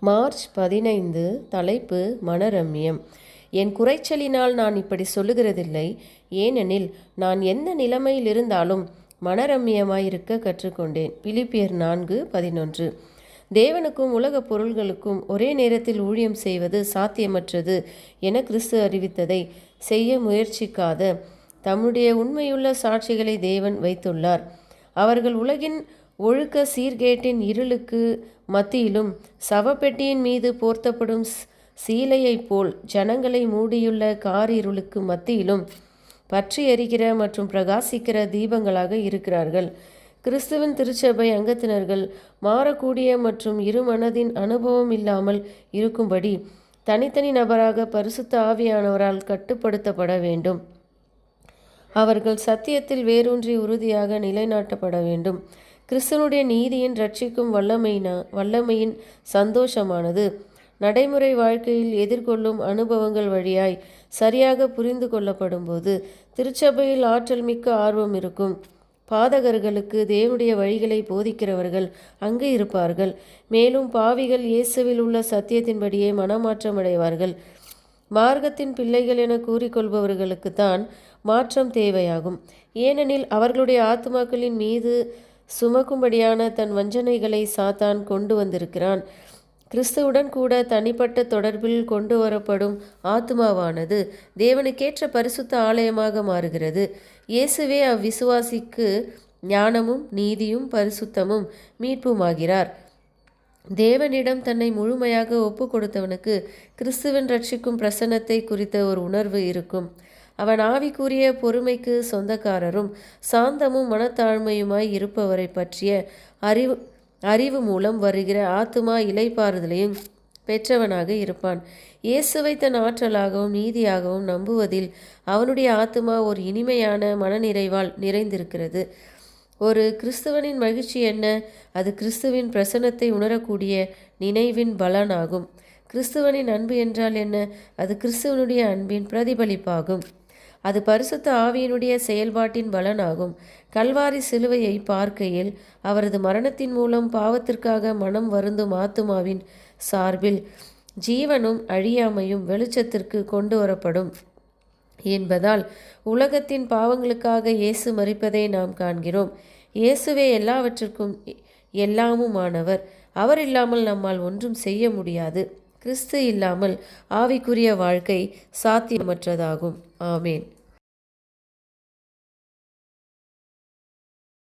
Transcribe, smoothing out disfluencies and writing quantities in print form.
March 15. தலைப்பு மனரம்யம். என் குறைச்சலினால் நான் இப்படி சொல்லுகிறதில்லை, ஏனெனில் நான் எந்த நிலைமையில் இருந்தாலும் மனரம்யமாயிருக்க கற்றுக்கொண்டேன். பிலிப்பியர் 4:11. தேவனுக்கும் உலகப் பொருள்களுக்கும் ஒரே நேரத்தில் ஊழியம் செய்வது சாத்தியமற்றது என கிறிஸ்து அறிவித்ததை செய்ய முயற்சிக்காத தம்முடைய உண்மையுள்ள சாட்சிகளை தேவன் வைத்துள்ளார். அவர்கள் உலகின் ஒழுக்க சீர்கேட்டின் இருளுக்கு மத்தியிலும் சவப்பெட்டியின் மீது போர்த்தப்படும் சீலையைப் போல் ஜனங்களை மூடியுள்ள காரிருளுக்கு மத்தியிலும் பற்றி எரிகிற மற்றும் பிரகாசிக்கிற தீபங்களாக இருக்கிறார்கள். கிறிஸ்துவின் திருச்சபை அங்கத்தினர்கள் மாறக்கூடிய மற்றும் இருமனதின் அனுபவம் இல்லாமல் இருக்கும்படி தனித்தனி நபராக பரிசுத்த ஆவியானவரால் கட்டுப்படுத்தப்பட வேண்டும். அவர்கள் சத்தியத்தில் வேரூன்றி உறுதியாக நிலைநாட்டப்பட வேண்டும். கிறிஸ்துவனுடைய நீதியின் ரட்சிக்கும் வல்லமையின் சந்தோஷமானது நடைமுறை வாழ்க்கையில் எதிர்கொள்ளும் அனுபவங்கள் வழியாய் சரியாக புரிந்து கொள்ளப்படும் போது திருச்சபையில் ஆற்றல் மிக்க ஆர்வம் இருக்கும். பாதகர்களுக்கு தேவனுடைய வழிகளை போதிக்கிறவர்கள் அங்கு இருப்பார்கள். மேலும் பாவிகள் இயேசுவில் உள்ள சத்தியத்தின்படியே மனமாற்றம் அடைவார்கள். மார்க்கத்தின் பிள்ளைகள் என கூறிக்கொள்பவர்களுக்குத்தான் மாற்றம் தேவையாகும். ஏனெனில் அவர்களுடைய ஆத்மாக்களின் மீது சுமக்கும்படியான தன் வஞ்சனைகளை சாத்தான் கொண்டு வந்திருக்கிறான். கிறிஸ்துவுடன் கூட தனிப்பட்ட தொடர்பில் கொண்டு வரப்படும் ஆத்மாவானது தேவனுக்கேற்ற பரிசுத்த ஆலயமாக மாறுகிறது. இயேசுவே அவ்விசுவாசிக்கு ஞானமும் நீதியும் பரிசுத்தமும் மீட்புமாகிறார். தேவனிடம் தன்னை முழுமையாக ஒப்பு கொடுத்தவனுக்கு கிறிஸ்துவின் ரட்சிக்கும் பிரசன்னத்தை குறித்த ஒரு உணர்வு இருக்கும். அவன் ஆவிக்குரிய பொறுமைக்கு சொந்தக்காரரும் சாந்தமும் மனத்தாழ்மையுமாய் இருப்பவரை பற்றிய அறிவு மூலம் வருகிற ஆத்துமா இளைப்பாறுதலையும் பெற்றவனாக இருப்பான். இயேசுவை தன் ஆற்றலாகவும் நீதியாகவும் நம்புவதில் அவனுடைய ஆத்துமா ஒரு இனிமையான மனநிறைவால் நிறைந்திருக்கிறது. ஒரு கிறிஸ்துவனின் மகிழ்ச்சி என்ன? அது கிறிஸ்துவின் பிரசன்னத்தை உணரக்கூடிய நினைவின் பலனாகும். கிறிஸ்துவனின் அன்பு என்றால் என்ன? அது கிறிஸ்துவனுடைய அன்பின் பிரதிபலிப்பாகும். அது பரிசுத்த ஆவியினுடைய செயல்பாட்டின் பலனாகும். கல்வாரி சிலுவையை பார்க்கையில் அவரது மரணத்தின் மூலம் பாவத்திற்காக மனம் வருந்தும் ஆத்துமாவின் சார்பில் ஜீவனும் அழியாமையும் வெளிச்சத்திற்கு கொண்டு வரப்படும் என்பதால் உலகத்தின் பாவங்களுக்காக இயேசு மரிப்பதை நாம் காண்கிறோம். இயேசுவே எல்லாவற்றிற்கும் எல்லாமுமானவர். அவர் இல்லாமல் நம்மால் ஒன்றும் செய்ய முடியாது. கிறிஸ்து இல்லாமல் ஆவிக்குரிய வாழ்க்கை சாத்தியமற்றதாகும். ஆமேன்.